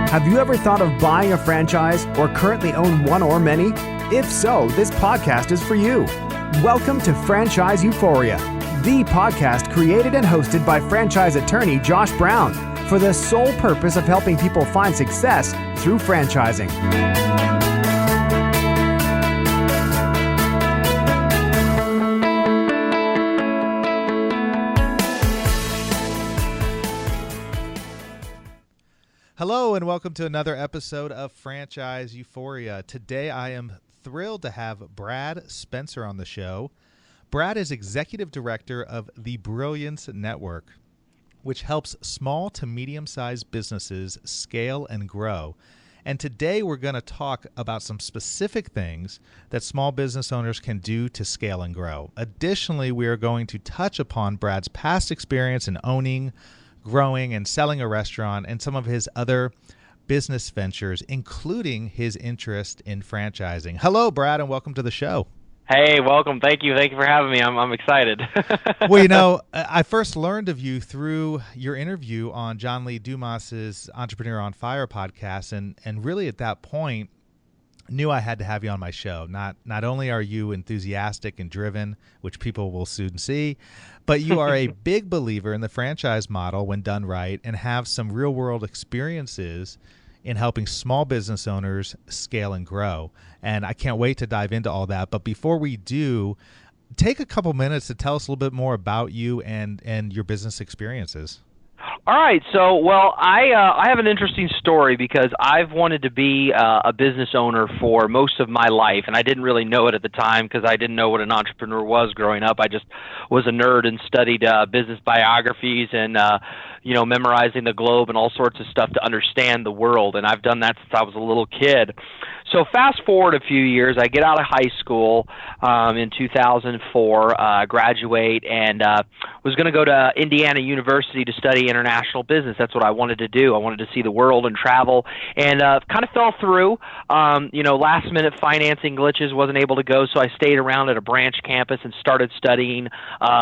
Have you ever thought of buying a franchise or currently own one or many? If so, this podcast is for you. Welcome to Franchise Euphoria, the podcast created and hosted by franchise attorney Josh Brown for the sole purpose of helping people find success through franchising. Hello and welcome to another episode of Franchise Euphoria. Today I am thrilled to have Brad Spencer on the show. Brad is Executive Director of the Brilliance Network, which helps small to medium-sized businesses scale and grow. And today we're going to talk about some specific things that small business owners can do to scale and grow. Additionally, we are going to touch upon Brad's past experience in owning, growing, and selling a restaurant, and some of his other business ventures, including his interest in franchising. Hello, Brad, and welcome to the show. Hey, welcome. Thank you. Thank you for having me. I'm excited. Well, you know, I first learned of you through your interview on John Lee Dumas's Entrepreneur on Fire podcast, and really at that point, knew I had to have you on my show. Not only are you enthusiastic and driven, which people will soon see, but you are a big believer in the franchise model when done right and have some real-world experiences in helping small business owners scale and grow. And I can't wait to dive into all that. But before we do, take a couple minutes to tell us a little bit more about you and your business experiences. All right. So, well, I have an interesting story because I've wanted to be a business owner for most of my life, and I didn't really know it at the time because I didn't know what an entrepreneur was growing up. I just was a nerd and studied business biographies and memorizing the globe and all sorts of stuff to understand the world, and I've done that since I was a little kid. So fast forward a few years, I get out of high school in 2004, graduate, and was going to go to Indiana University to study international business. That's what I wanted to do. I wanted to see the world and travel, and kind of fell through. Last-minute financing glitches, wasn't able to go, so I stayed around at a branch campus and started studying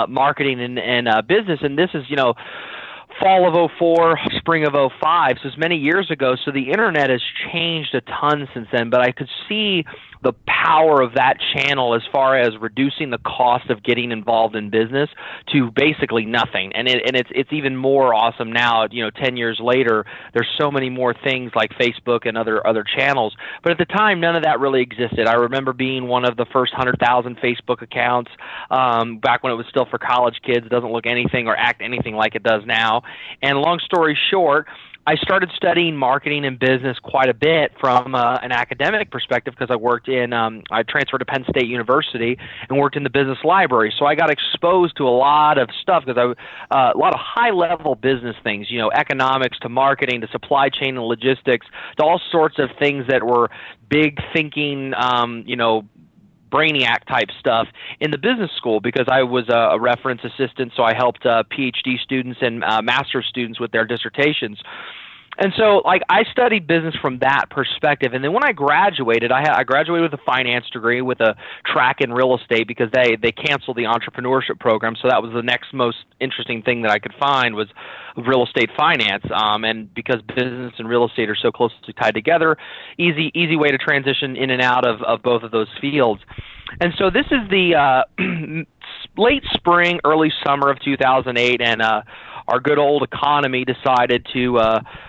marketing and business, and this is, fall of '04, spring of '05, so it's many years ago. So the internet has changed a ton since then, but I could see the power of that channel as far as reducing the cost of getting involved in business to basically nothing. And it's even more awesome now. 10 years later, there's so many more things like Facebook and other channels. But at the time, none of that really existed. I remember being one of the first 100,000 Facebook accounts back when it was still for college kids. It doesn't look anything or act anything like it does now. And long story short, I started studying marketing and business quite a bit from an academic perspective because I transferred to Penn State University and worked in the business library. So I got exposed to a lot of stuff because a lot of high-level business things, economics to marketing to supply chain and logistics to all sorts of things that were big thinking, brainiac type stuff in the business school because I was a reference assistant, so I helped PhD students and master's students with their dissertations. And so, I studied business from that perspective. And then when I graduated, I graduated with a finance degree with a track in real estate because they canceled the entrepreneurship program. So that was the next most interesting thing that I could find was real estate finance. And because business and real estate are so closely tied together, easy way to transition in and out of both of those fields. And so this is the late spring, early summer of 2008, and our good old economy decided to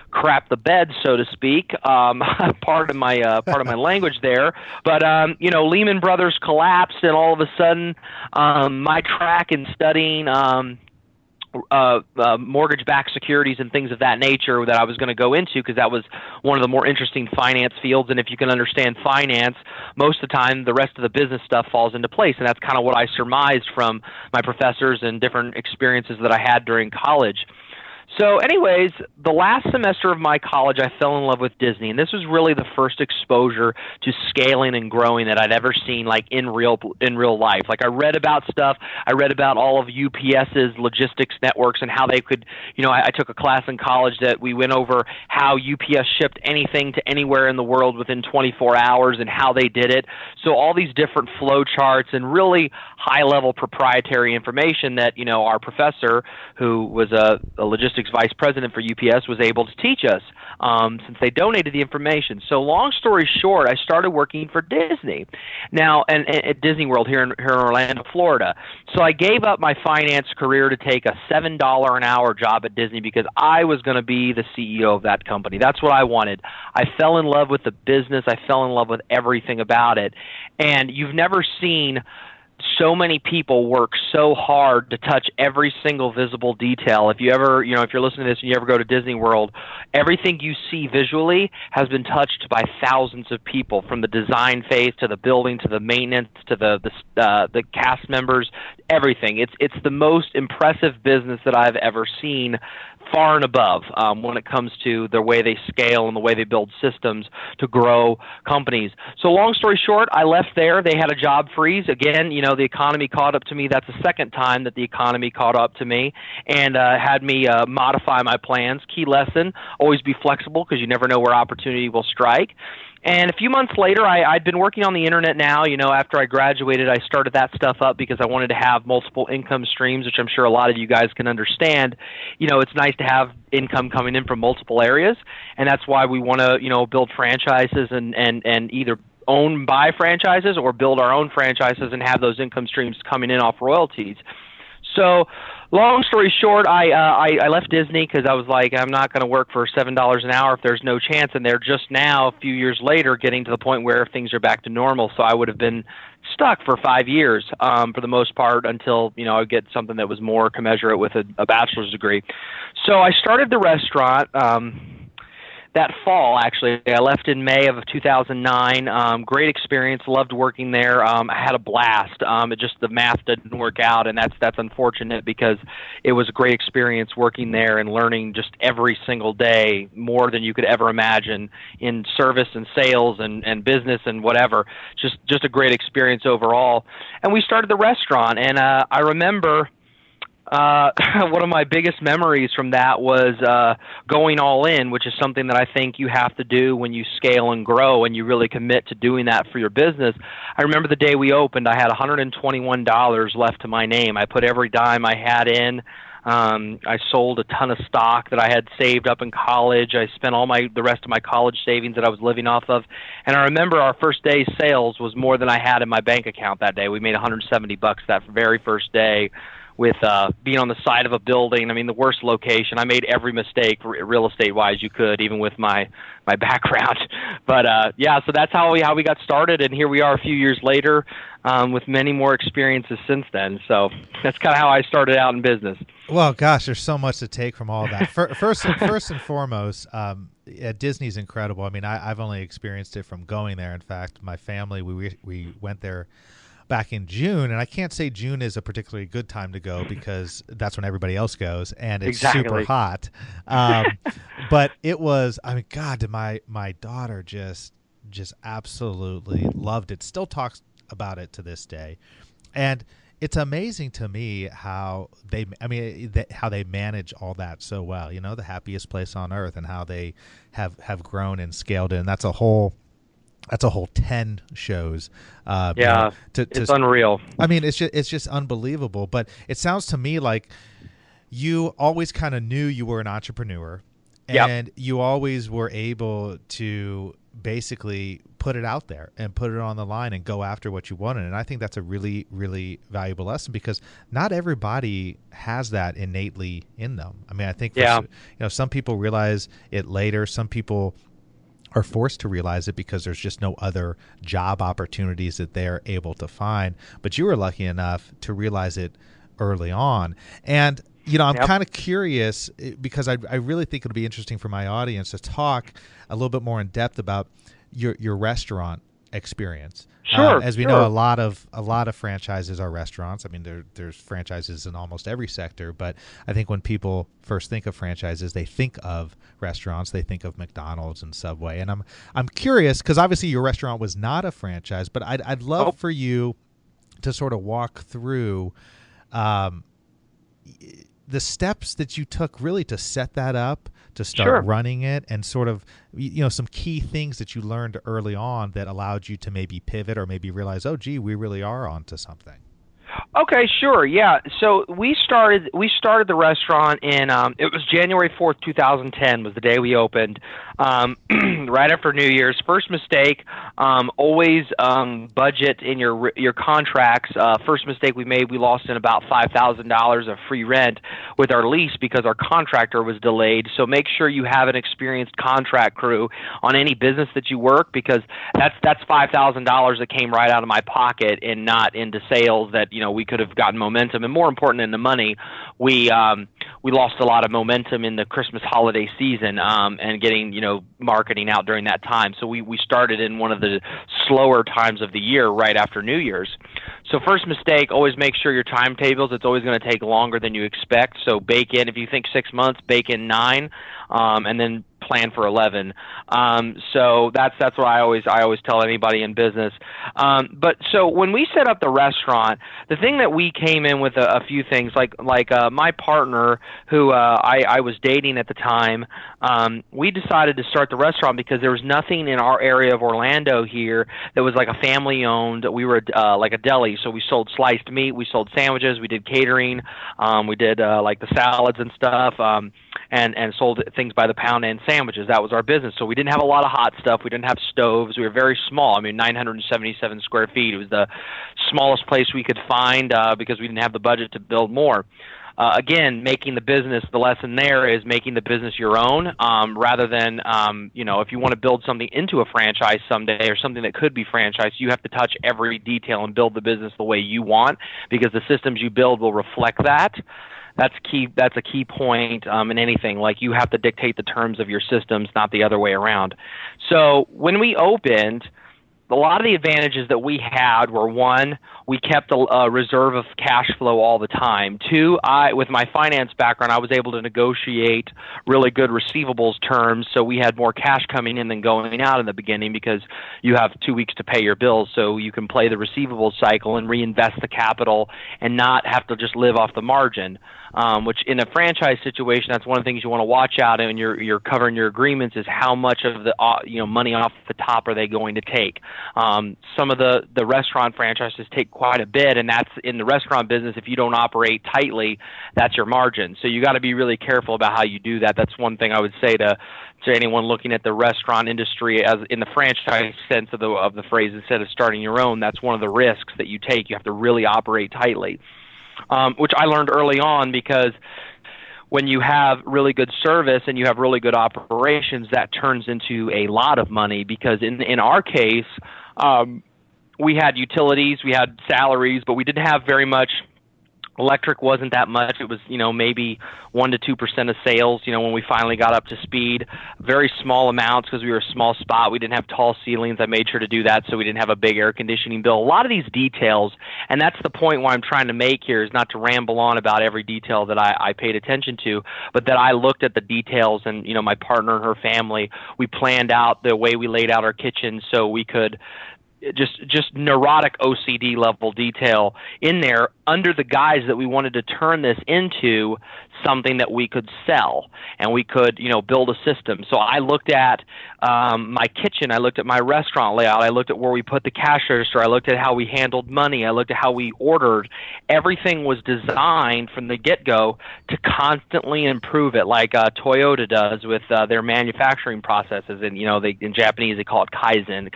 crap the bed, so to speak. Pardon my language there, but Lehman Brothers collapsed, and all of a sudden, my track in studying mortgage-backed securities and things of that nature that I was going to go into because that was one of the more interesting finance fields. And if you can understand finance, most of the time the rest of the business stuff falls into place. And that's kind of what I surmised from my professors and different experiences that I had during college. So anyways, the last semester of my college, I fell in love with Disney, and this was really the first exposure to scaling and growing that I'd ever seen, like in real life. Like I read about stuff. I read about all of UPS's logistics networks and how they could, I took a class in college that we went over how UPS shipped anything to anywhere in the world within 24 hours and how they did it. So all these different flow charts and really high-level proprietary information that, our professor, who was a logistics vice president for UPS, was able to teach us since they donated the information. So long story short, I started working for Disney now, and at Disney World here in Orlando, Florida. So I gave up my finance career to take a $7 an hour job at Disney because I was going to be the CEO of that company. That's what I wanted. I fell in love with the business. I fell in love with everything about it. And you've never seen so many people work so hard to touch every single visible detail. If you ever, if you're listening to this and you ever go to Disney World, everything you see visually has been touched by thousands of people, from the design phase to the building to the maintenance to the cast members, everything. It's the most impressive business that I've ever seen, far and above, when it comes to the way they scale and the way they build systems to grow companies. So long story short, I left there. They had a job freeze. Again, the economy caught up to me. That's the second time that the economy caught up to me and had me modify my plans. Key lesson, always be flexible because you never know where opportunity will strike. And a few months later, I'd been working on the internet now. After I graduated, I started that stuff up because I wanted to have multiple income streams, which I'm sure a lot of you guys can understand. It's nice to have income coming in from multiple areas, and that's why we want to, build franchises and either own by franchises or build our own franchises and have those income streams coming in off royalties. So long story short, I left Disney because I was like, I'm not going to work for $7 an hour if there's no chance. And they're just now, a few years later, getting to the point where things are back to normal. So I would have been stuck for 5 years for the most part until, I would get something that was more commensurate with a bachelor's degree. So I started the restaurant that fall, actually. I left in May of 2009. Great experience. Loved working there. I had a blast. It just, the math didn't work out, and that's unfortunate because it was a great experience working there and learning just every single day more than you could ever imagine in service and sales and business and whatever. Just a great experience overall. And we started the restaurant, and I remember one of my biggest memories from that was going all in, which is something that I think you have to do when you scale and grow and you really commit to doing that for your business. I remember the day we opened, I had $121 left to my name. I put every dime I had in. I sold a ton of stock that I had saved up in college. I spent the rest of my college savings that I was living off of. And I remember our first day's sales was more than I had in my bank account that day. We made $170 that very first day, with being on the side of a building. I mean, the worst location. I made every mistake real estate-wise you could, even with my background. But, so that's how we got started, and here we are a few years later with many more experiences since then. So that's kind of how I started out in business. Well, gosh, there's so much to take from all of that. First and foremost, Disney's incredible. I mean, I've only experienced it from going there. In fact, my family, we went there back in June, and I can't say June is a particularly good time to go because that's when everybody else goes, and it's super hot. But it was, I mean, God, did my daughter just absolutely loved it. Still talks about it to this day, and it's amazing to me how they manage all that so well. The happiest place on earth, and how they have grown and scaled it, and that's a whole 10 shows. It's unreal. I mean, it's just unbelievable. But it sounds to me like you always kind of knew you were an entrepreneur, and you always were able to basically put it out there and put it on the line and go after what you wanted. And I think that's a really, really valuable lesson because not everybody has that innately in them. I mean, I think some people realize it later. Some people are forced to realize it because there's just no other job opportunities that they're able to find. But you were lucky enough to realize it early on. And, I'm kind of curious because I really think it'll be interesting for my audience to talk a little bit more in depth about your restaurant experience. Sure. As we know, a lot of franchises are restaurants. I mean, there's franchises in almost every sector, but I think when people first think of franchises, they think of restaurants. They think of McDonald's and Subway. And I'm curious because obviously your restaurant was not a franchise, but I'd love for you to sort of walk through the steps that you took really to set that up, to start running it, and sort of, some key things that you learned early on that allowed you to maybe pivot or maybe realize, oh, gee, we really are onto something. Okay, sure. Yeah. So we started the restaurant in it was January 4th, 2010 was the day we opened. Right after New Year's. First mistake, always budget in your contracts. First mistake we made, we lost in about $5,000 of free rent with our lease because our contractor was delayed. So make sure you have an experienced contract crew on any business that you work, because that's $5,000 that came right out of my pocket and not into sales that we could have gotten momentum. And more important than the money, we lost a lot of momentum in the Christmas holiday season and getting marketing out during that time. So we started in one of the slower times of the year right after New Year's. So first mistake, always make sure your timetables, it's always going to take longer than you expect. So bake in, if you think 6 months, bake in 9, and then plan for 11. So that's what I always tell anybody in business. But so when we set up the restaurant, the thing that we came in with a few things, like my partner who I was dating at the time, we decided to start the restaurant because there was nothing in our area of Orlando here that was like a family owned. We were like a deli, so we sold sliced meat, we sold sandwiches, we did catering, we did like the salads and stuff, and sold things by the pound and sandwiches. That was our business. So we didn't have a lot of hot stuff. We didn't have stoves. We were very small. I mean, 977 square feet. It was the smallest place we could find because we didn't have the budget to build more. Again, making the business, the lesson there is making the business your own, rather than, if you want to build something into a franchise someday or something that could be franchised, you have to touch every detail and build the business the way you want, because the systems you build will reflect that. That's key. That's a key point in anything. Like, you have to dictate the terms of your systems, not the other way around. So when we opened, a lot of the advantages that we had were, one, we kept a reserve of cash flow all the time. Two, with my finance background, I was able to negotiate really good receivables terms, so we had more cash coming in than going out in the beginning, because you have 2 weeks to pay your bills, so you can play the receivables cycle and reinvest the capital and not have to just live off the margin. Which in a franchise situation, that's one of the things you want to watch out and you're covering your agreements, is how much of the money off the top are they going to take. Some of the restaurant franchises take quite a bit, and that's in the restaurant business. If you don't operate tightly, that's your margin. So you got to be really careful about how you do that. That's one thing I would say to anyone looking at the restaurant industry as in the franchise sense of the phrase, instead of starting your own. That's one of the risks that you take. You have to really operate tightly, which I learned early on, because when you have really good service and you have really good operations, that turns into a lot of money, because in our case, we had utilities, we had salaries, but we didn't have very much. Electric wasn't that much. It was, maybe 1 to 2% of sales, when we finally got up to speed. Very small amounts, because we were a small spot. We didn't have tall ceilings. I made sure to do that so we didn't have a big air conditioning bill. A lot of these details, and that's the point where I'm trying to make here, is not to ramble on about every detail that I paid attention to, but that I looked at the details, and, my partner and her family, we planned out the way we laid out our kitchen so we could just neurotic OCD level detail in there, under the guise that we wanted to turn this into something that we could sell and we could, build a system. So I looked at my kitchen, I looked at my restaurant layout, I looked at where we put the cash register, I looked at how we handled money, I looked at how we ordered. Everything was designed from the get-go to constantly improve it, like Toyota does with their manufacturing processes. And, in Japanese they call it Kaizen,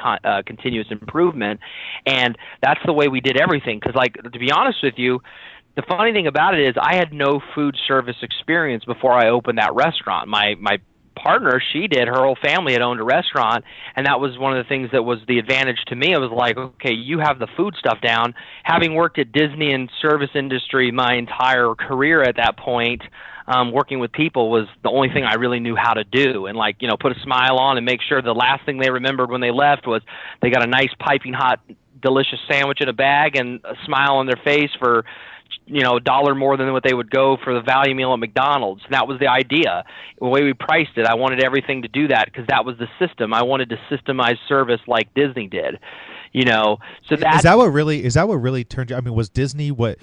continuous improvement. And that's the way we did everything. Because, to be honest with you, the funny thing about it is I had no food service experience before I opened that restaurant. My partner, she did. Her whole family had owned a restaurant, and that was one of the things that was the advantage to me. It was like, okay, you have the food stuff down. Having worked at Disney and service industry my entire career at that point, working with people was the only thing I really knew how to do. And like, put a smile on and make sure the last thing they remembered when they left was they got a nice piping hot, delicious sandwich in a bag and a smile on their face for a dollar more than what they would go for the value meal at McDonald's. And that was the idea. The way we priced it, I wanted everything to do that because that was the system. I wanted to systemize service like Disney did. So that is that what really turned you? I mean, was Disney what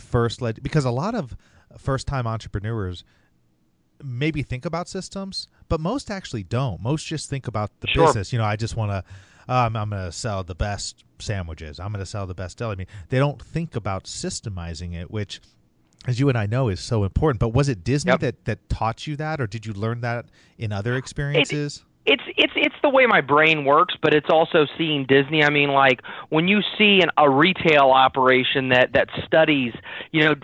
first led? Because a lot of first-time entrepreneurs maybe think about systems, but most actually don't. Most just think about the business. I just want to. I'm going to sell the best sandwiches. I'm going to sell the best deli. I mean, they don't think about systemizing it, which, as you and I know, is so important. But was it Disney that taught you that, or did you learn that in other experiences? It's the way my brain works, but it's also seeing Disney. I mean, like when you see a retail operation that studies,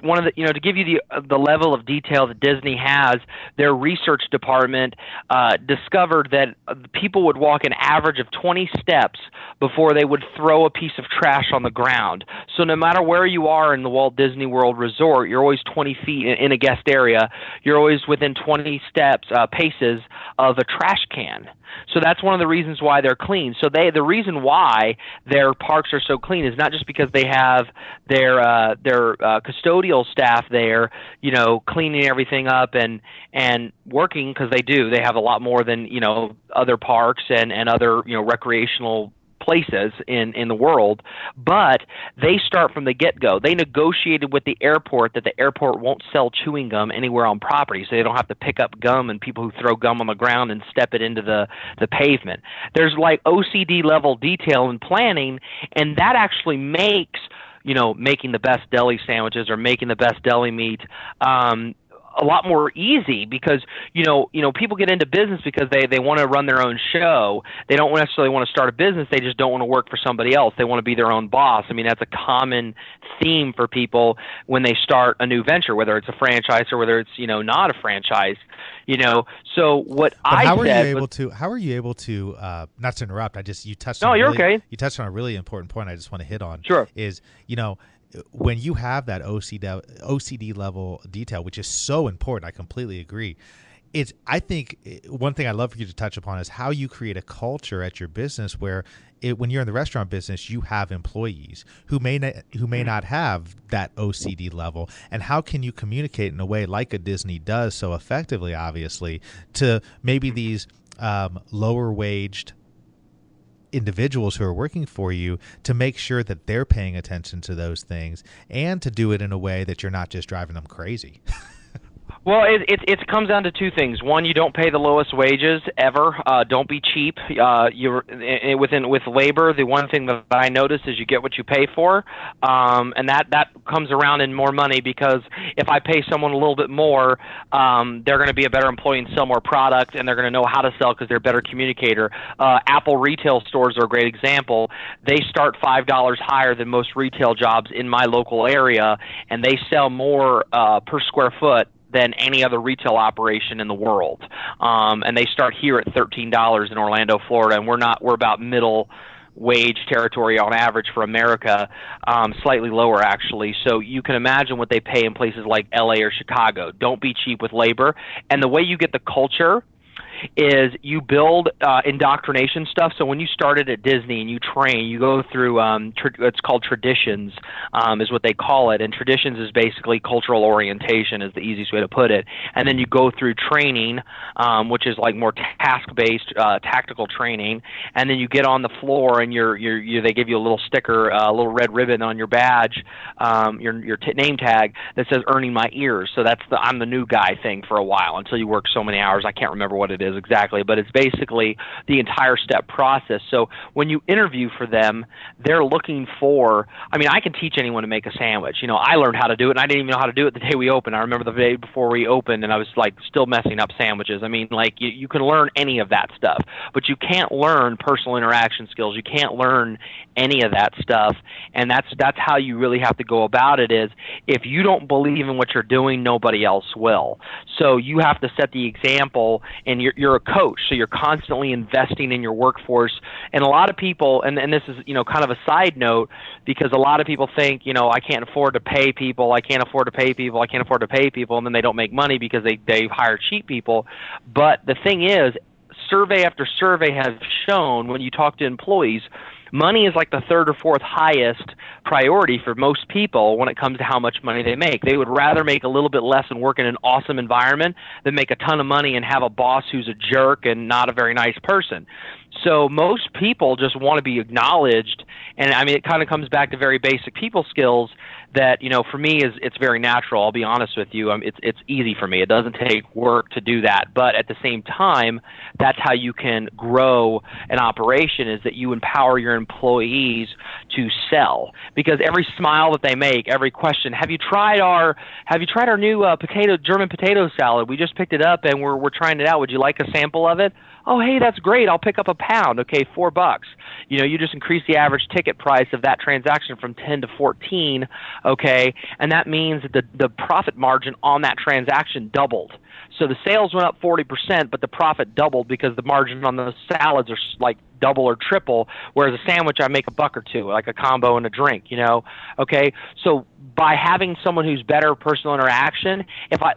one of the, to give you the level of detail that Disney has, their research department discovered that people would walk an average of 20 steps before they would throw a piece of trash on the ground. So no matter where you are in the Walt Disney World Resort, you're always 20 feet in a guest area. You're always within 20 steps, paces of a trash can. So that's one of the reasons why they're clean. So the reason why their parks are so clean is not just because they have their custodial staff there, cleaning everything up and working, because they do. They have a lot more than other parks and other recreational places in the world, but they start from the get-go. They negotiated with the airport that the airport won't sell chewing gum anywhere on property, so they don't have to pick up gum and people who throw gum on the ground and step it into the pavement. There's like OCD level detail and planning, and that actually makes making the best deli sandwiches or making the best deli meat a lot more easy, because people get into business because they want to run their own show. They don't necessarily want to start a business. They just don't want to work for somebody else. They want to be their own boss. I mean, that's a common theme for people when they start a new venture, whether it's a franchise or whether it's not a franchise. So how are you able to not to interrupt, you touched on you touched on a really important point I just want to hit on. Sure. Is when you have that OCD level detail, which is so important, I completely agree. I think one thing I'd love for you to touch upon is how you create a culture at your business where when you're in the restaurant business, you have employees who may not have that OCD level, and how can you communicate in a way like a Disney does so effectively, obviously, to maybe these lower waged individuals who are working for you, to make sure that they're paying attention to those things and to do it in a way that you're not just driving them crazy. Well, it comes down to two things. One, you don't pay the lowest wages ever. Don't be cheap. With labor, the one thing that I notice is you get what you pay for, and that comes around in more money, because if I pay someone a little bit more, they're going to be a better employee and sell more product, and they're going to know how to sell because they're a better communicator. Apple retail stores are a great example. They start $5 higher than most retail jobs in my local area, and they sell more per square foot than any other retail operation in the world. And they start here at $13 in Orlando, Florida, and we're about middle wage territory on average for America, slightly lower actually. So you can imagine what they pay in places like LA or Chicago. Don't be cheap with labor. And the way you get the culture is you build indoctrination stuff. So when you started at Disney and you train, you go through it's called traditions, is what they call it. And traditions is basically cultural orientation, is the easiest way to put it. And then you go through training, which is like more task-based, tactical training. And then you get on the floor and they give you a little sticker, a little red ribbon on your badge, your name tag that says "Earning My Ears." So that's the "I'm the new guy" thing for a while, until you work so many hours. I can't remember what it is exactly, but it's basically the entire step process. So when you interview for them, they're looking for, I mean, I can teach anyone to make a sandwich. I learned how to do it, and I didn't even know how to do it the day we opened. I remember the day before we opened, and I was like still messing up sandwiches. I mean, like you can learn any of that stuff, but you can't learn personal interaction skills. You can't learn any of that stuff, and that's how you really have to go about it. Is if you don't believe in what you're doing, nobody else will. So you have to set the example, and your you're a coach, so you're constantly investing in your workforce. And a lot of people, and this is, kind of a side note, because a lot of people think, I can't afford to pay people, I can't afford to pay people, I can't afford to pay people, and then they don't make money because they hire cheap people. But the thing is, survey after survey has shown, when you talk to employees, money is like the third or fourth highest priority for most people when it comes to how much money they make. They would rather make a little bit less and work in an awesome environment than make a ton of money and have a boss who's a jerk and not a very nice person. So most people just want to be acknowledged, and I mean, it kind of comes back to very basic people skills that, for me it's very natural. I'll be honest with you. It's easy for me. It doesn't take work to do that. But at the same time, that's how you can grow an operation, is that you empower your employees to sell. Because every smile that they make, every question, have you tried our new German potato salad? We just picked it up and we're trying it out. Would you like a sample of it? Oh, hey, that's great. I'll pick up a pound. Okay, $4. You just increase the average ticket price of that transaction from 10 to 14. Okay, and that means that the profit margin on that transaction doubled. So the sales went up 40%, but the profit doubled because the margin on those salads are like double or triple, whereas a sandwich I make $1 or $2, like a combo and a drink, Okay, so by having someone who's better personal interaction,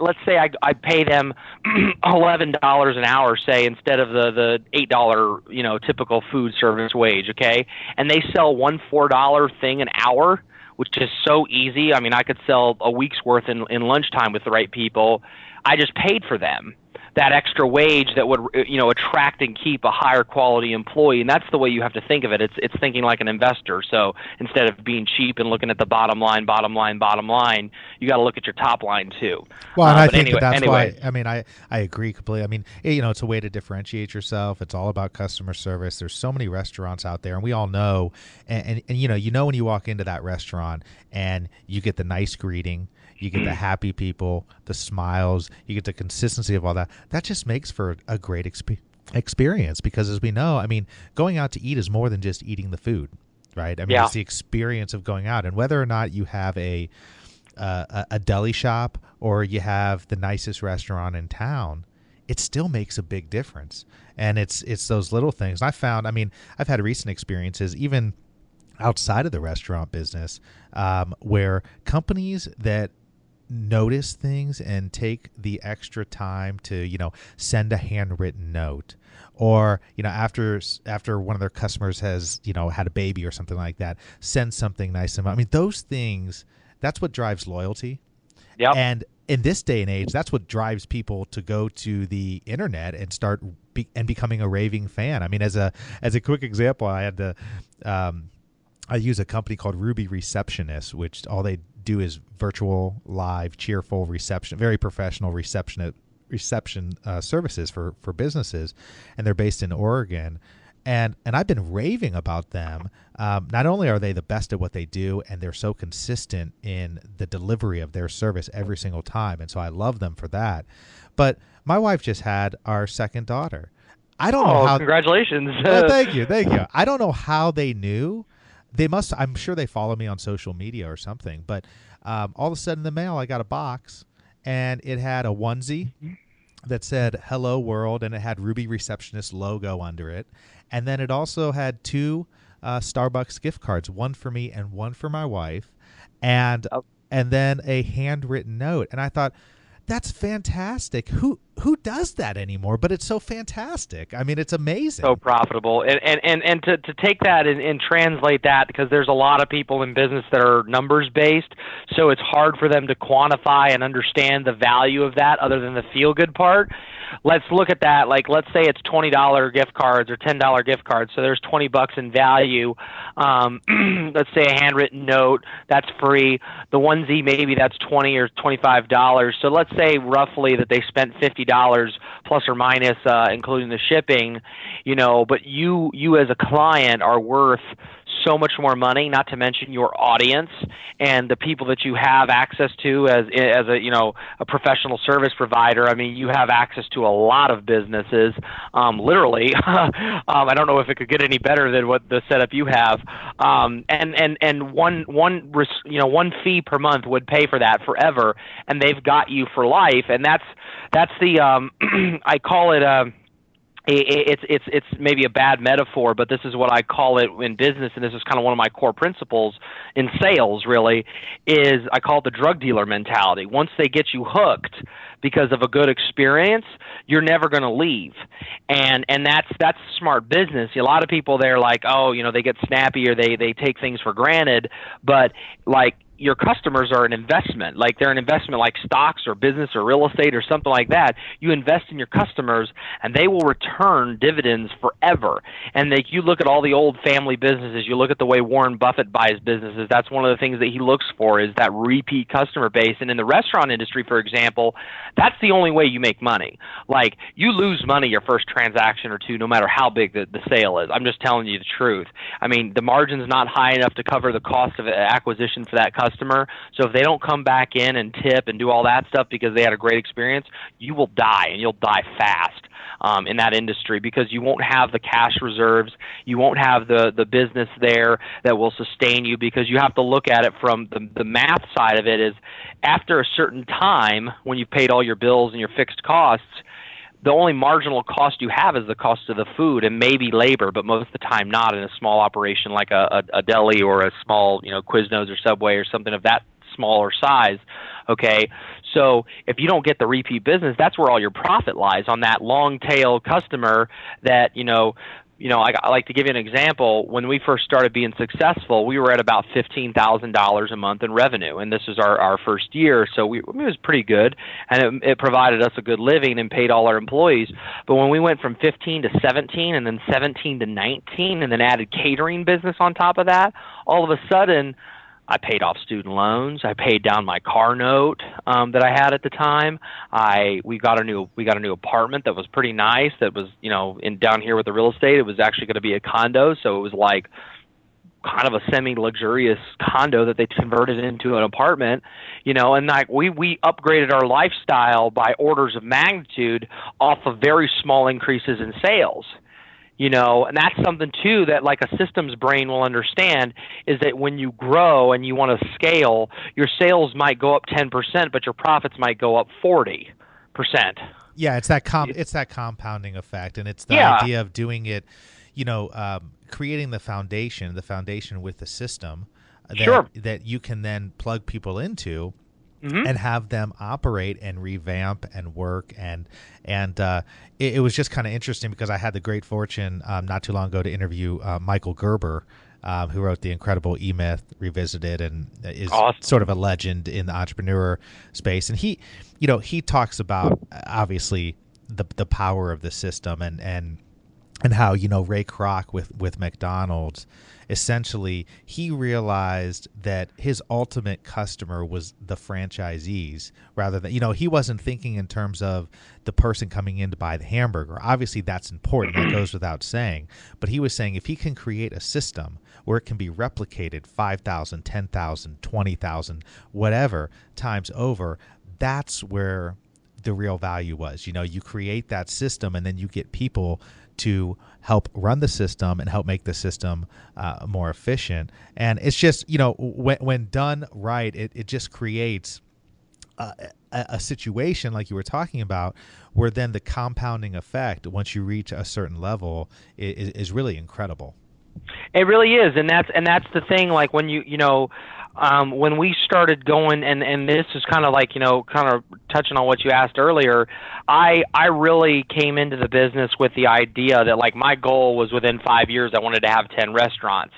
let's say I pay them $11 an hour, say, instead of the $8, typical food service wage, okay, and they sell one $4 thing an hour, which is so easy. I mean, I could sell a week's worth in lunchtime with the right people. I just paid for them that extra wage that would, attract and keep a higher quality employee. And that's the way you have to think of it. It's thinking like an investor. So instead of being cheap and looking at the bottom line, you got to look at your top line too. Well, and I think that's why, I mean, I agree completely. I mean, it's a way to differentiate yourself. It's all about customer service. There's so many restaurants out there, and we all know, and when you walk into that restaurant and you get the nice greeting, you get the happy people, the smiles, you get the consistency of all that. That just makes for a great experience, because as we know, I mean, going out to eat is more than just eating the food, right? I mean, It's the experience of going out, and whether or not you have a deli shop or you have the nicest restaurant in town, it still makes a big difference. And it's those little things. I found, I mean, I've had recent experiences, even outside of the restaurant business, where companies that notice things and take the extra time to, send a handwritten note, or, after one of their customers has, had a baby or something like that, send something nice. I mean, those things, that's what drives loyalty. Yep. And in this day and age, that's what drives people to go to the internet and start becoming a raving fan. I mean, as a quick example, I use a company called Ruby Receptionist, which all they do is virtual, live, cheerful reception, very professional reception services for businesses, and they're based in Oregon. And I've been raving about them. Not only are they the best at what they do, and they're so consistent in the delivery of their service every single time, and so I love them for that. But my wife just had our second daughter. I don't know how. Congratulations! Thank you. I don't know how they knew. They must. I'm sure they follow me on social media or something. But all of a sudden, in the mail, I got a box, and it had a onesie that said "Hello World," and it had Ruby Receptionist logo under it. And then it also had 2 Starbucks gift cards, one for me and one for my wife, and then a handwritten note. And I thought, that's fantastic. Who does that anymore? But it's so fantastic. I mean, it's amazing. So profitable. And to take that and translate that, because there's a lot of people in business that are numbers based, so it's hard for them to quantify and understand the value of that other than the feel good part. Let's look at that. Like, let's say it's $20 gift cards or $10 gift cards, so there's $20 in value. Let's say a handwritten note, that's free. The onesie, maybe that's $20 or $25. So let's say roughly that they spent $50 plus or minus, including the shipping. But you as a client are worth so much more money, not to mention your audience and the people that you have access to as a professional service provider. I mean, you have access to a lot of businesses, literally. I don't know if it could get any better than what the setup you have. And one fee per month would pay for that forever, and they've got you for life. And that's the I call it it's maybe a bad metaphor, but this is what I call it in business, and this is kind of one of my core principles in sales, really, is I call it the drug dealer mentality. Once they get you hooked because of a good experience, you're never going to leave. And that's smart business. A lot of people, they're like, oh, they get snappy or they take things for granted, but like, your customers are an investment. Like they're an investment like stocks or business or real estate or something like that. You invest in your customers and they will return dividends forever. And you look at all the old family businesses, you look at the way Warren Buffett buys businesses, that's one of the things that he looks for is that repeat customer base. And in the restaurant industry, for example, that's the only way you make money. Like you lose money your first transaction or two, no matter how big the sale is. I'm just telling you the truth. I mean, the margin's not high enough to cover the cost of acquisition for that customer. So if they don't come back in and tip and do all that stuff because they had a great experience, you will die, and you'll die fast in that industry because you won't have the cash reserves, you won't have the business there that will sustain you, because you have to look at it from the math side of it is after a certain time when you've paid all your bills and your fixed costs, the only marginal cost you have is the cost of the food and maybe labor, but most of the time not in a small operation like a deli or a small, Quiznos or Subway or something of that smaller size. Okay, so if you don't get the repeat business, that's where all your profit lies, on that long tail customer that, I like to give you an example. When we first started being successful, we were at about $15,000 a month in revenue, and this was our first year, so it was pretty good, and it provided us a good living and paid all our employees. But when we went from 15 to 17, and then 17 to 19, and then added catering business on top of that, all of a sudden, I paid off student loans. I paid down my car note that I had at the time. We got a new apartment that was pretty nice. That was down here with the real estate. It was actually going to be a condo, so it was like kind of a semi-luxurious condo that they converted into an apartment. And like we upgraded our lifestyle by orders of magnitude off of very small increases in sales. And that's something too that like a systems brain will understand, is that when you grow and you want to scale, your sales might go up 10%, but your profits might go up 40%. Yeah, it's that compounding effect, and it's the idea of doing it, creating the foundation with the system that you can then plug people into. Mm-hmm. And have them operate and revamp and work, and it was just kind of interesting because I had the great fortune not too long ago to interview Michael Gerber, who wrote the incredible E-Myth Revisited and is awesome. Sort of a legend in the entrepreneur space, and he talks about obviously the power of the system and how Ray Kroc with McDonald's. Essentially, he realized that his ultimate customer was the franchisees rather than, he wasn't thinking in terms of the person coming in to buy the hamburger. Obviously, that's important. That goes without saying. But he was saying if he can create a system where it can be replicated 5,000, 10,000, 20,000, whatever times over, that's where the real value was. You create that system and then you get people to help run the system and help make the system more efficient. And it's just, when done right, it just creates a situation like you were talking about where then the compounding effect, once you reach a certain level, is really incredible. It really is. And that's the thing, like when when we started going, and this is kind of like, kind of touching on what you asked earlier, I really came into the business with the idea that like my goal was within 5 years I wanted to have 10 restaurants.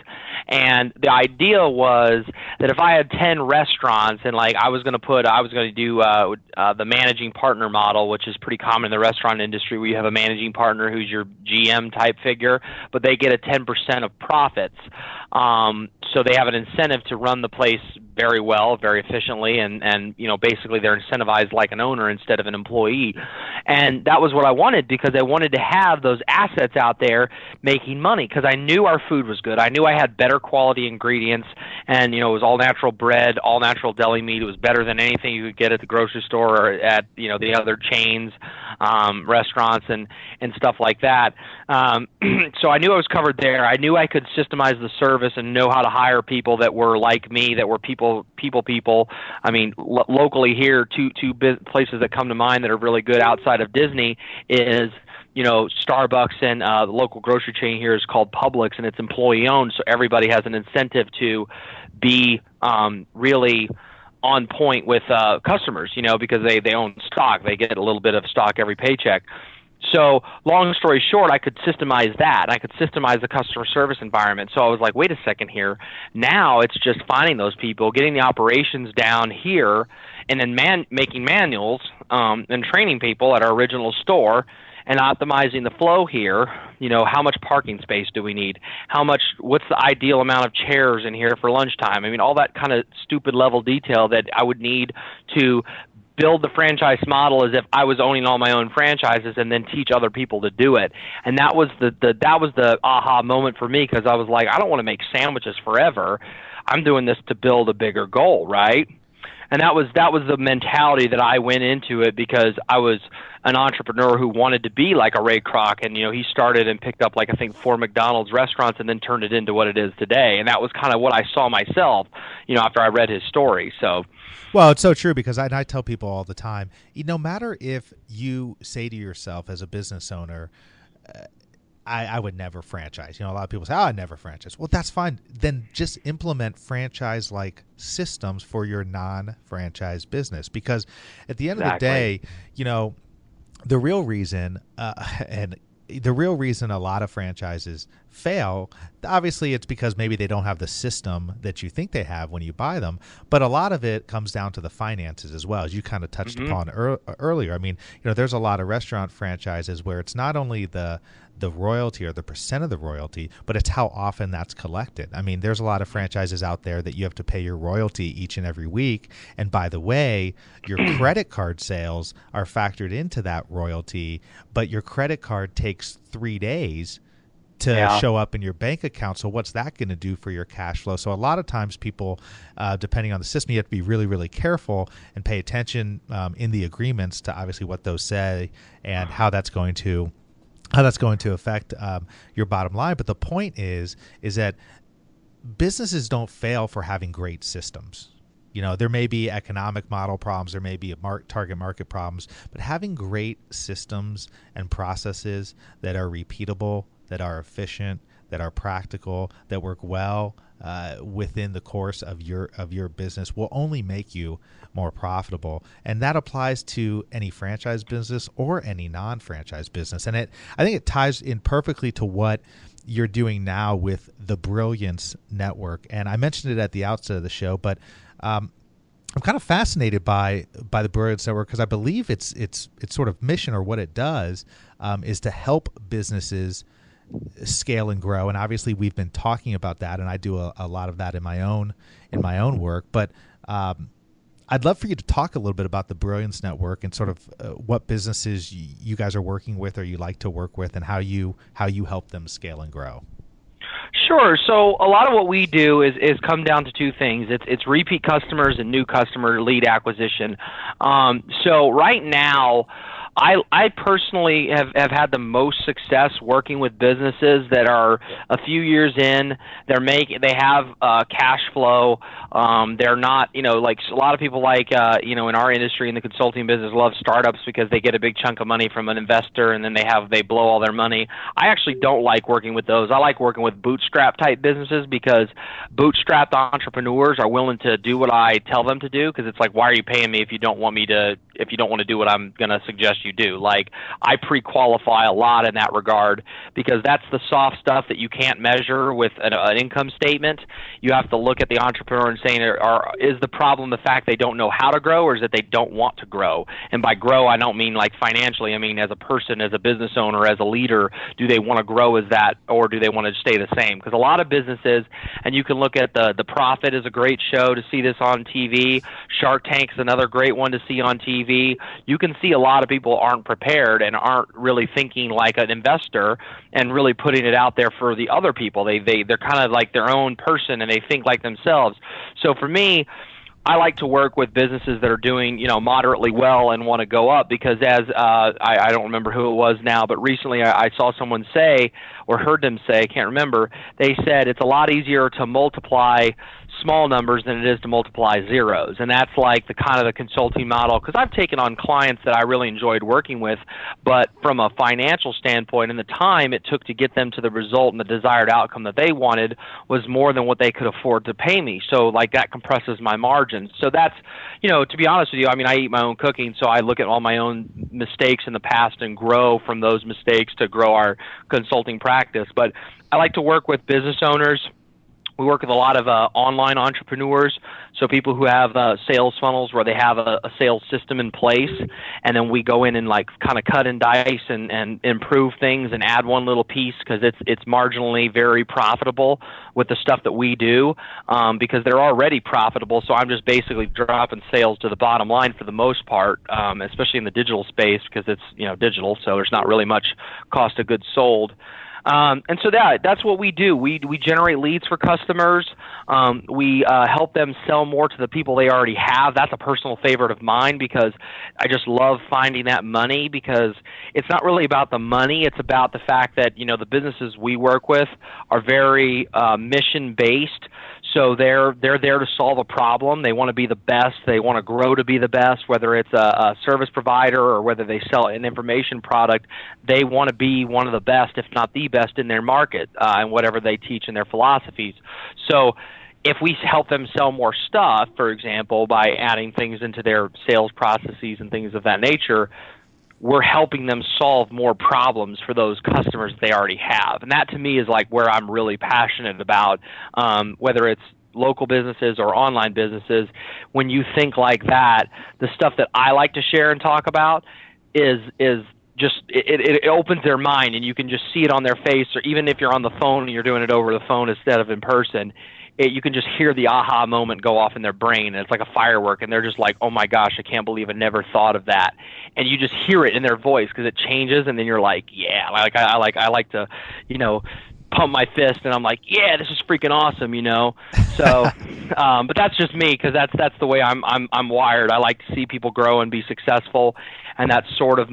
And the idea was that if I had 10 restaurants and like I was going to do the managing partner model, which is pretty common in the restaurant industry, where you have a managing partner who's your GM type figure, but they get a 10% of profits. So they have an incentive to run the place very well, very efficiently, and basically they're incentivized like an owner instead of an employee. And that was what I wanted, because I wanted to have those assets out there making money, because I knew our food was good. I knew I had better quality ingredients, and it was all natural bread, all natural deli meat. It was better than anything you could get at the grocery store or at the other chains, restaurants and stuff like that. So I knew I was covered there. I knew I could systemize the service and know how to hire people that were like me, that were people. I mean, locally here, two places that come to mind that are really good outside of Disney is Starbucks and the local grocery chain here is called Publix, and it's employee owned, so everybody has an incentive to be really on point with customers, because they own stock. They get a little bit of stock every paycheck. So long story short, I could systemize that. I could systemize the customer service environment. So I was like, wait a second here. Now it's just finding those people, getting the operations down here, and then making manuals and training people at our original store and optimizing the flow here. How much parking space do we need? What's the ideal amount of chairs in here for lunchtime? I mean, all that kind of stupid level detail that I would need to build the franchise model as if I was owning all my own franchises, and then teach other people to do it. And that was the aha moment for me, because I was like, I don't want to make sandwiches forever. I'm doing this to build a bigger goal, right? And that was the mentality that I went into it, because I was an entrepreneur who wanted to be like a Ray Kroc, and he started and picked up, like, I think 4 McDonald's restaurants and then turned it into what it is today. And that was kind of what I saw myself, after I read his story. So, well, it's so true, because I tell people all the time, no matter if you say to yourself as a business owner, I would never franchise. A lot of people say, I'd never franchise. Well, that's fine. Then just implement franchise-like systems for your non-franchise business, because at the end of the day, the real reason a lot of franchises fail, obviously it's because maybe they don't have the system that you think they have when you buy them, but a lot of it comes down to the finances as well, as you kind of touched upon earlier. I mean, there's a lot of restaurant franchises where it's not only the royalty or the percent of the royalty, but it's how often that's collected. I mean, there's a lot of franchises out there that you have to pay your royalty each and every week. And by the way, your credit card sales are factored into that royalty, but your credit card takes 3 days to show up in your bank account. So what's that going to do for your cash flow? So a lot of times people, depending on the system, you have to be really, really careful and pay attention in the agreements to obviously what those say and how that's going to affect your bottom line. But the point is that businesses don't fail for having great systems. There may be economic model problems, there may be target market problems, but having great systems and processes that are repeatable, that are efficient, that are practical, that work well within the course of your business will only make you more profitable. And that applies to any franchise business or any non-franchise business. And I think it ties in perfectly to what you're doing now with the Brilliance Network. And I mentioned it at the outset of the show, but I'm kind of fascinated by the Brilliance Network, because I believe its sort of mission, or what it does, is to help businesses scale and grow. And obviously we've been talking about that, and I do a lot of that in my own work. But I'd love for you to talk a little bit about the Brilliance Network and sort of what businesses you guys are working with, or you like to work with, and how you help them scale and grow. Sure. So a lot of what we do is come down to two things. It's repeat customers and new customer lead acquisition. So right now, I personally have had the most success working with businesses that are a few years in. They have cash flow. They're not, like a lot of people in our industry, in the consulting business, love startups because they get a big chunk of money from an investor, and then they blow all their money. I actually don't like working with those. I like working with bootstrap type businesses, because bootstrapped entrepreneurs are willing to do what I tell them to do, because it's like, why are you paying me if you don't want to do what I'm going to suggest you do? Like, I pre-qualify a lot in that regard, because that's the soft stuff that you can't measure with an income statement. You have to look at the entrepreneur and saying, is the problem the fact they don't know how to grow, or is it they don't want to grow? And by grow, I don't mean like financially. I mean as a person, as a business owner, as a leader. Do they want to grow as that, or do they want to stay the same? Because a lot of businesses, and you can look at The Profit is a great show to see this on TV. Shark Tank is another great one to see on TV. You can see a lot of people aren't prepared and aren't really thinking like an investor and really putting it out there for the other people. They're kind of like their own person, and they think like themselves. So for me, I like to work with businesses that are doing, moderately well and want to go up, because as I don't remember who it was now, but recently I saw someone say, or heard them say, I can't remember, they said it's a lot easier to multiply small numbers than it is to multiply zeros. And that's like the kind of the consulting model, because I've taken on clients that I really enjoyed working with, but from a financial standpoint and the time it took to get them to the result and the desired outcome that they wanted was more than what they could afford to pay me. So like that compresses my margins. So that's, to be honest with you, I mean, I eat my own cooking, so I look at all my own mistakes in the past and grow from those mistakes to grow our consulting practice. But I like to work with business owners. We work with a lot of online entrepreneurs, so people who have sales funnels where they have a sales system in place, and then we go in and like kind of cut and dice and improve things and add one little piece because it's marginally very profitable with the stuff that we do because they're already profitable. So I'm just basically dropping sales to the bottom line for the most part, especially in the digital space because it's digital, so there's not really much cost of goods sold. And so that's what we do. We generate leads for customers. We help them sell more to the people they already have. That's a personal favorite of mine because I just love finding that money because it's not really about the money. It's about the fact that, the businesses we work with are very mission-based. So they're there to solve a problem. They want to be the best. They want to grow to be the best, whether it's a service provider or whether they sell an information product. They want to be one of the best, if not the best, in their market and whatever they teach in their philosophies. So if we help them sell more stuff, for example, by adding things into their sales processes and things of that nature, we're helping them solve more problems for those customers they already have. And that to me is like where I'm really passionate about, whether it's local businesses or online businesses. When you think like that, the stuff that I like to share and talk about is just, it opens their mind and you can just see it on their face, or even if you're on the phone and you're doing it over the phone instead of in person, you can just hear the aha moment go off in their brain, and it's like a firework, and they're just like, oh my gosh, I can't believe I never thought of that. And you just hear it in their voice because it changes, and then you're like, yeah, I like to, pump my fist, and I'm like, yeah, this is freaking awesome, So, but that's just me because that's the way I'm wired. I like to see people grow and be successful, and that's sort of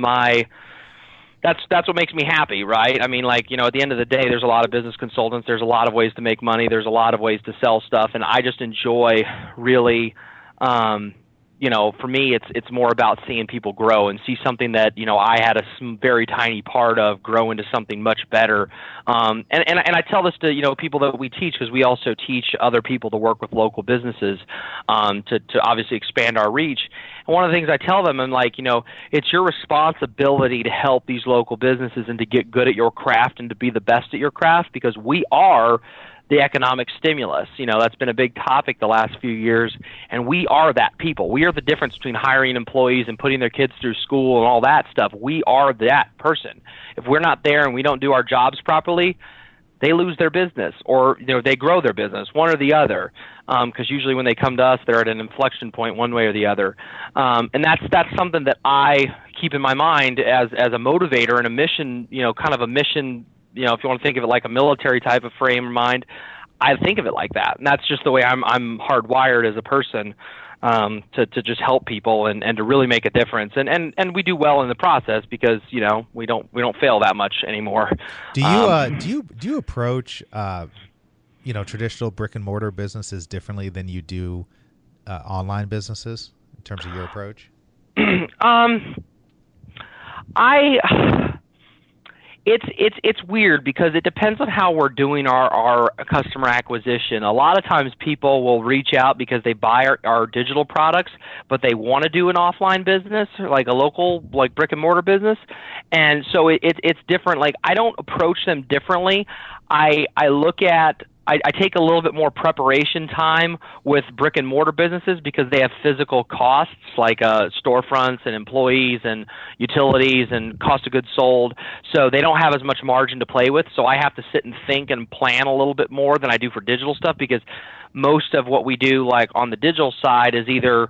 that's what makes me happy, right? I mean, at the end of the day, there's a lot of business consultants. There's a lot of ways to make money. There's a lot of ways to sell stuff, and I just enjoy really, for me, it's more about seeing people grow and see something that I had a very tiny part of grow into something much better. And I tell this to people that we teach because we also teach other people to work with local businesses to obviously expand our reach. And one of the things I tell them, I'm like, it's your responsibility to help these local businesses and to get good at your craft and to be the best at your craft because we are the economic stimulus. That's been a big topic the last few years, and we are that people. We are the difference between hiring employees and putting their kids through school and all that stuff. We are that person. If we're not there and we don't do our jobs properly, they lose their business or they grow their business, one or the other, because usually when they come to us, they're at an inflection point one way or the other. And that's something that I keep in my mind as a motivator and a mission, kind of a mission. If you want to think of it like a military type of frame of mind, I think of it like that. And that's just the way I'm hardwired as a person, to just help people and to really make a difference. And we do well in the process because, we don't fail that much anymore. Do you approach, traditional brick and mortar businesses differently than you do online businesses in terms of your approach? It's weird because it depends on how we're doing our customer acquisition. A lot of times people will reach out because they buy our digital products, but they want to do an offline business, like a local, like brick and mortar business. And so it's different. Like I don't approach them differently. I take a little bit more preparation time with brick and mortar businesses because they have physical costs like storefronts and employees and utilities and cost of goods sold. So they don't have as much margin to play with. So I have to sit and think and plan a little bit more than I do for digital stuff because most of what we do like on the digital side is either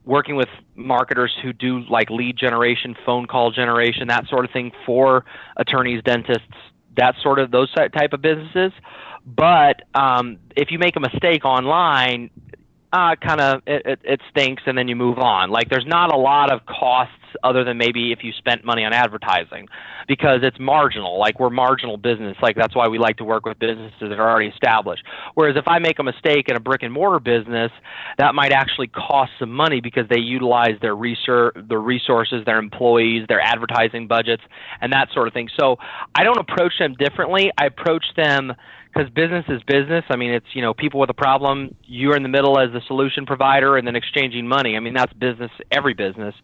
working with marketers who do like lead generation, phone call generation, that sort of thing for attorneys, dentists, those type of businesses. But if you make a mistake online, kind of it stinks, and then you move on. Like there's not a lot of costs other than maybe if you spent money on advertising, because it's marginal. Like we're marginal business. Like that's why we like to work with businesses that are already established. Whereas if I make a mistake in a brick and mortar business, that might actually cost some money because they utilize their resources, their employees, their advertising budgets, and that sort of thing. So I don't approach them differently. I approach them because business is business. I mean, it's, people with a problem, you're in the middle as the solution provider and then exchanging money. I mean, that's business, every business.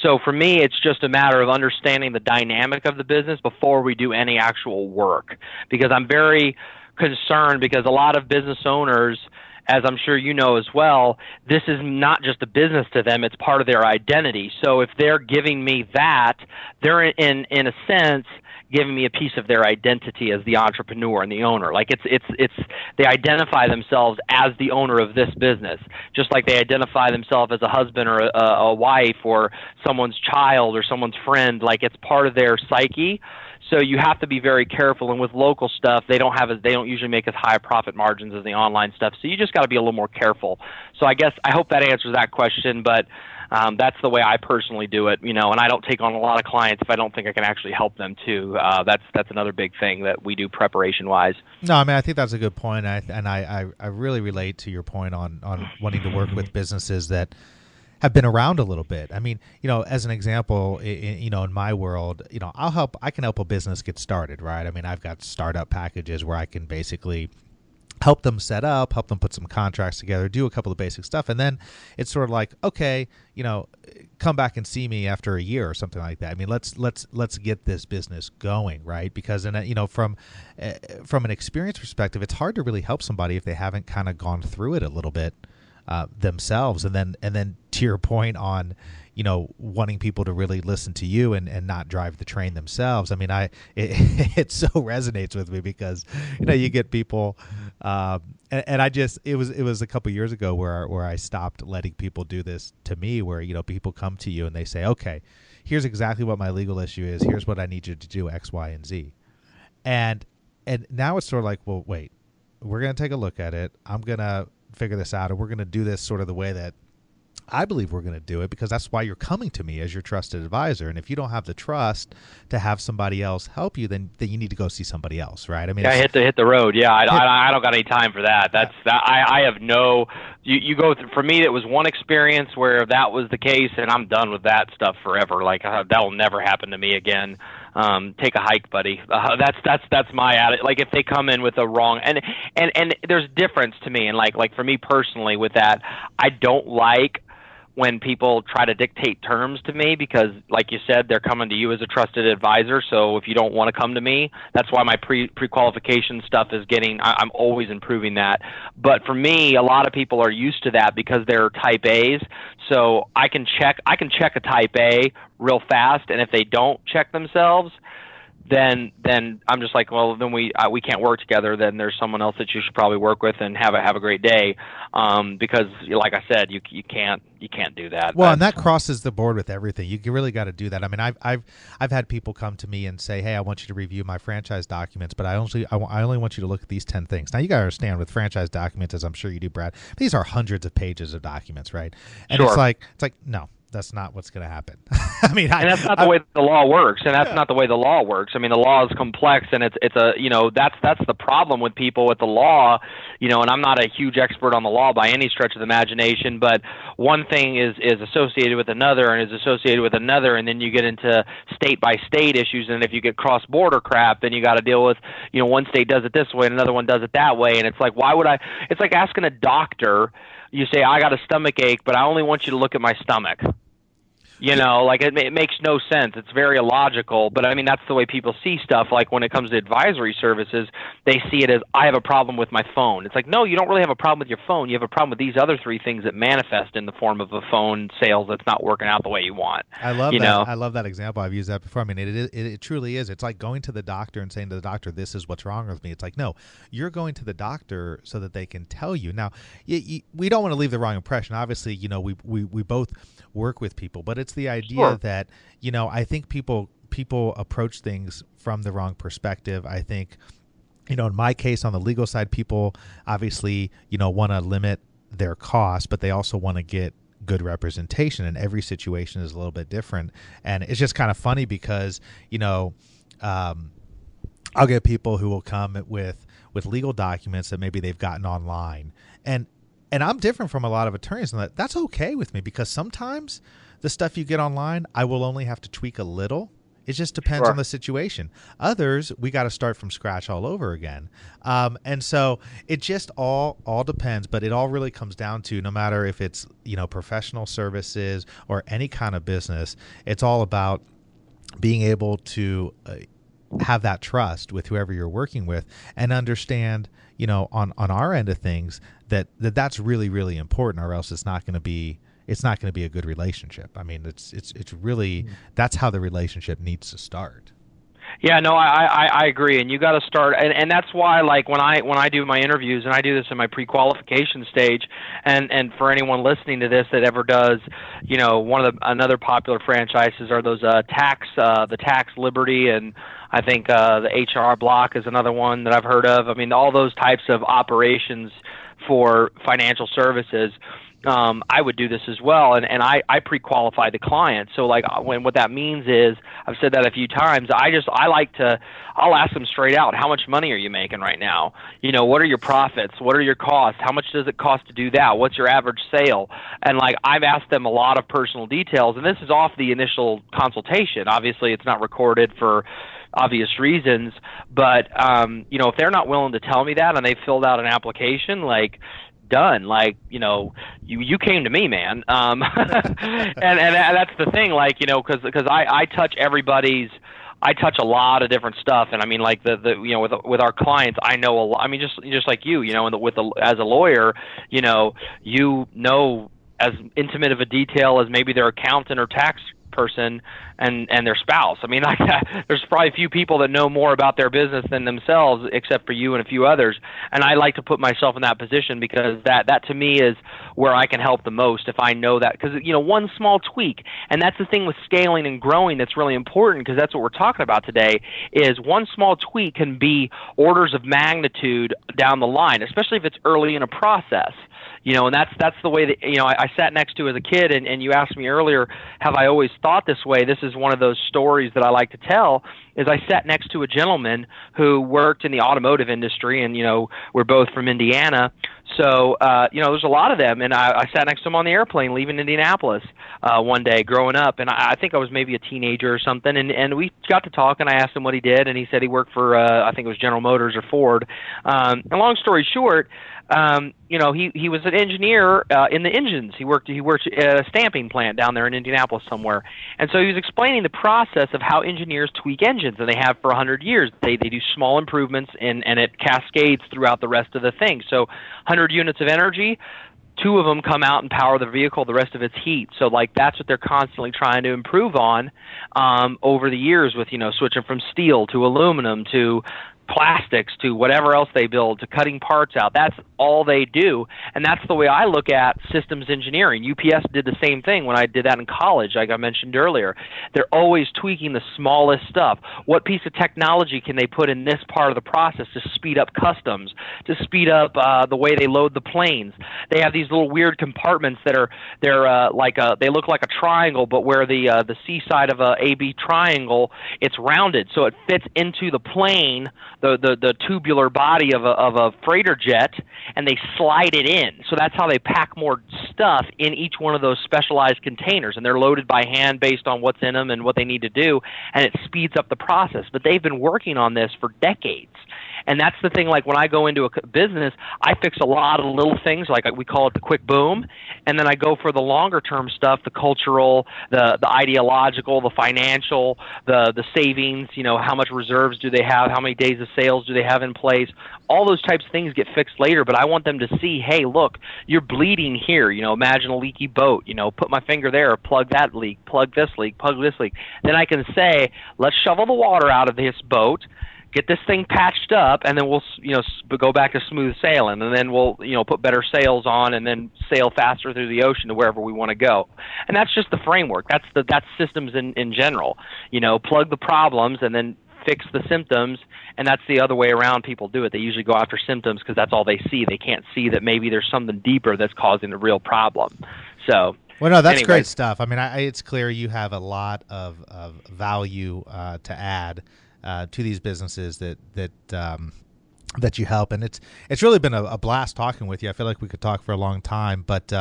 So for me, it's just a matter of understanding the dynamic of the business before we do any actual work, because I'm very concerned, because a lot of business owners, as I'm sure you know as well, this is not just a business to them, it's part of their identity. So if they're giving me that, they're in a sense giving me a piece of their identity as the entrepreneur and the owner. Like it's they identify themselves as the owner of this business, just like they identify themselves as a husband or a wife or someone's child or someone's friend. Like it's part of their psyche. So you have to be very careful. And with local stuff, they don't usually make as high profit margins as the online stuff. So you just got to be a little more careful. So I hope that answers that question. But that's the way I personally do it, and I don't take on a lot of clients if I don't think I can actually help them too. That's another big thing that we do preparation wise. No, I mean, I think that's a good point. I really relate to your point on wanting to work with businesses that have been around a little bit. I mean, as an example, in my world, I can help a business get started, right? I mean, I've got startup packages where I can basically help them set up, help them put some contracts together, do a couple of basic stuff. And then it's sort of like, okay, come back and see me after a year or something like that. I mean, let's get this business going, right? Because from an experience perspective, it's hard to really help somebody if they haven't kind of gone through it a little bit themselves. And then to your point on, wanting people to really listen to you and not drive the train themselves. I mean, it so resonates with me because, you get people, and it was a couple years ago where I stopped letting people do this to me, where, people come to you and they say, okay, here's exactly what my legal issue is. Here's what I need you to do, X, Y, and Z. And now it's sort of like, well, wait, we're going to take a look at it. I'm going to figure this out, and we're going to do this sort of the way that I believe we're going to do it, because that's why you're coming to me as your trusted advisor. And if you don't have the trust to have somebody else help you, then you need to go see somebody else, right? I mean, hit the road. Yeah, I don't got any time for that. I have no. You go through, for me, it was one experience where that was the case, and I'm done with that stuff forever. Like that will never happen to me again. Take a hike, buddy. That's my attitude. Like if they come in with a wrong, and there's difference to me, and like for me personally with that, I don't like when people try to dictate terms to me, because like you said, they're coming to you as a trusted advisor. So if you don't want to come to me, that's why my pre-qualification stuff is I'm always improving that. But for me, a lot of people are used to that because they're type A's. So I can check a type A real fast. And if they don't check themselves, then I'm just like, well, then we can't work together. Then there's someone else that you should probably work with, and have a great day. Because like I said, you can't do that. Well, and that crosses the board with everything. You really got to do that. I mean, I've had people come to me and say, hey, I want you to review my franchise documents, but I only want you to look at these 10 things. Now you got to understand, with franchise documents, as I'm sure you do, Brad, these are hundreds of pages of documents, right? And sure. It's like no. That's not what's going to happen. I mean, and that's not the way the law works. And that's not the way the law works. I mean, the law is complex, and it's that's the problem with people with the law. And I'm not a huge expert on the law by any stretch of the imagination, but one thing is associated with another, and is associated with another, and then you get into state by state issues. And if you get cross border crap, then you got to deal with, one state does it this way and another one does it that way, and it's like, why would I? It's like asking a doctor. You say, I got a stomach ache, but I only want you to look at my stomach. Like it makes no sense. It's very illogical, but I mean, that's the way people see stuff. Like when it comes to advisory services, they see it as, I have a problem with my phone. It's like, no, you don't really have a problem with your phone. You have a problem with these other three things that manifest in the form of a phone sales that's not working out the way you want. I love that. I love that example. I've used that before. I mean, it truly is. It's like going to the doctor and saying to the doctor, this is what's wrong with me. It's like, no, you're going to the doctor so that they can tell you. Now, we don't want to leave the wrong impression. Obviously, we both work with people, but it's the idea sure. that, I think people approach things from the wrong perspective. I think, in my case, on the legal side, people obviously, want to limit their costs, but they also want to get good representation, and every situation is a little bit different. And it's just kind of funny because, I'll get people who will come with legal documents that maybe they've gotten online. And I'm different from a lot of attorneys in that that's okay with me, because sometimes the stuff you get online, I will only have to tweak a little. It just depends on the situation. Others, we got to start from scratch all over again. And so it just all depends, but it all really comes down to, no matter if it's, professional services or any kind of business, it's all about being able to have that trust with whoever you're working with, and understand, on our end of things, that's really, really important, or else it's not going to be a good relationship. I mean, it's really, that's how the relationship needs to start. Yeah, no, I agree, and you got to start, and that's why, like, when I do my interviews, and I do this in my pre-qualification stage, and for anyone listening to this that ever does, another popular franchises are those the tax liberty, and I think the HR block is another one that I've heard of. I mean, all those types of operations for financial services. I would do this as well, and I pre-qualify the client. So like what that means is, I've said that a few times, I'll ask them straight out, how much money are you making right now? What are your profits? What are your costs? How much does it cost to do that? What's your average sale? And like, I've asked them a lot of personal details, and this is off the initial consultation. Obviously, it's not recorded for obvious reasons, but if they're not willing to tell me that, and they filled out an application, like, done. Like, you came to me, man. And that's the thing, like, because I touch I touch a lot of different stuff, and I mean, like with our clients, I know a lot. I mean, just like you, as a lawyer, as intimate of a detail as maybe their accountant or tax person and their spouse. I mean, like, there's probably a few people that know more about their business than themselves, except for you and a few others. And I like to put myself in that position, because that to me is where I can help the most, if I know that. Because, one small tweak, and that's the thing with scaling and growing that's really important, because that's what we're talking about today, is one small tweak can be orders of magnitude down the line, especially if it's early in a process. And that's the way that, I sat next to as a kid, and you asked me earlier, have I always thought this way? This is one of those stories that I like to tell, is I sat next to a gentleman who worked in the automotive industry, and, we're both from Indiana. So, there's a lot of them, and I sat next to him on the airplane leaving Indianapolis one day growing up, and I think I was maybe a teenager or something, and we got to talk, and I asked him what he did, and he said he worked for, I think it was General Motors or Ford. And long story short, he was an engineer in the engines. He worked at a stamping plant down there in Indianapolis somewhere. And so he was explaining the process of how engineers tweak engines, and they have for 100 years. They do small improvements, and it cascades throughout the rest of the thing. So 100 units of energy, 2 of them come out and power the vehicle, the rest of it's heat. So like, that's what they're constantly trying to improve on over the years, with switching from steel to aluminum to plastics to whatever else they build, to cutting parts out. That's all they do, and that's the way I look at systems engineering. UPS did the same thing when I did that in college, like I mentioned earlier. They're always tweaking the smallest stuff. What piece of technology can they put in this part of the process to speed up customs, to speed up the way they load the planes? They have these little weird compartments that they look like a triangle, but where the C side of a AB triangle, it's rounded, so it fits into the plane, the tubular body of a freighter jet, and they slide it in. So that's how they pack more stuff in each one of those specialized containers, and they're loaded by hand based on what's in them and what they need to do, and it speeds up the process. But they've been working on this for decades. And that's the thing, like when I go into a business, I fix a lot of little things, like we call it the quick boom, and then I go for the longer term stuff, the cultural, the ideological, the financial, the savings, how much reserves do they have, how many days of sales do they have in place. All those types of things get fixed later, but I want them to see, hey, look, you're bleeding here, imagine a leaky boat, put my finger there, plug that leak, plug this leak, plug this leak. Then I can say, let's shovel the water out of this boat, get this thing patched up, and then we'll go back to smooth sailing, and then we'll put better sails on, and then sail faster through the ocean to wherever we want to go. And that's just the framework. That's systems in general. Plug the problems, and then fix the symptoms, and that's the other way around people do it. They usually go after symptoms because that's all they see. They can't see that maybe there's something deeper that's causing the real problem. So, well, no, that's anyways. great stuff. I mean, it's clear you have a lot of value to add to these businesses that you help, and it's really been a blast talking with you. I feel like we could talk for a long time, but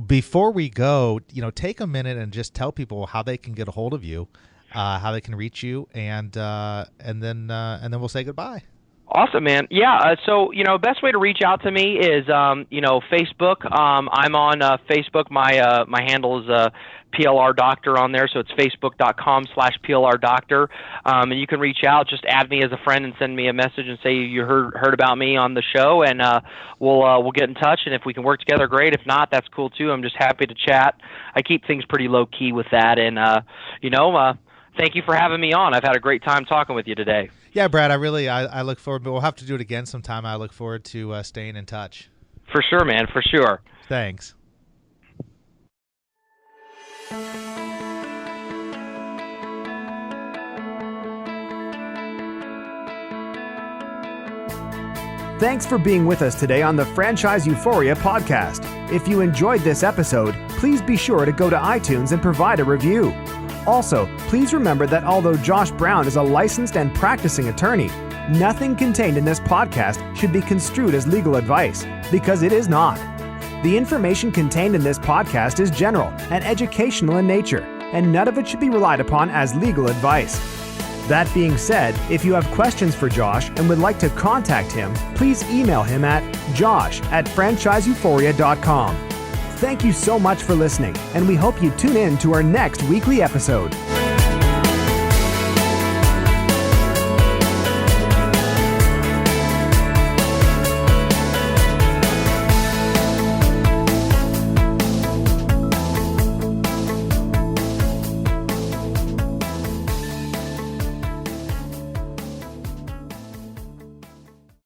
before we go, take a minute and just tell people how they can get a hold of you, how they can reach you, and then we'll say goodbye. Awesome, man. Yeah, so, best way to reach out to me is, Facebook. I'm on Facebook. My handle is PLR Doctor on there, so it's facebook.com/PLR Doctor. And you can reach out, just add me as a friend and send me a message and say you heard about me on the show, and we'll get in touch. And if we can work together, great. If not, that's cool too. I'm just happy to chat. I keep things pretty low key with that, and thank you for having me on. I've had a great time talking with you today. Yeah, Brad, I look forward, but we'll have to do it again sometime. I look forward to staying in touch. For sure, man, for sure. Thanks. Thanks for being with us today on the Franchise Euphoria podcast. If you enjoyed this episode, please be sure to go to iTunes and provide a review. Also, please remember that although Josh Brown is a licensed and practicing attorney, nothing contained in this podcast should be construed as legal advice, because it is not. The information contained in this podcast is general and educational in nature, and none of it should be relied upon as legal advice. That being said, if you have questions for Josh and would like to contact him, please email him at josh@franchiseeuphoria.com. Thank you so much for listening, and we hope you tune in to our next weekly episode.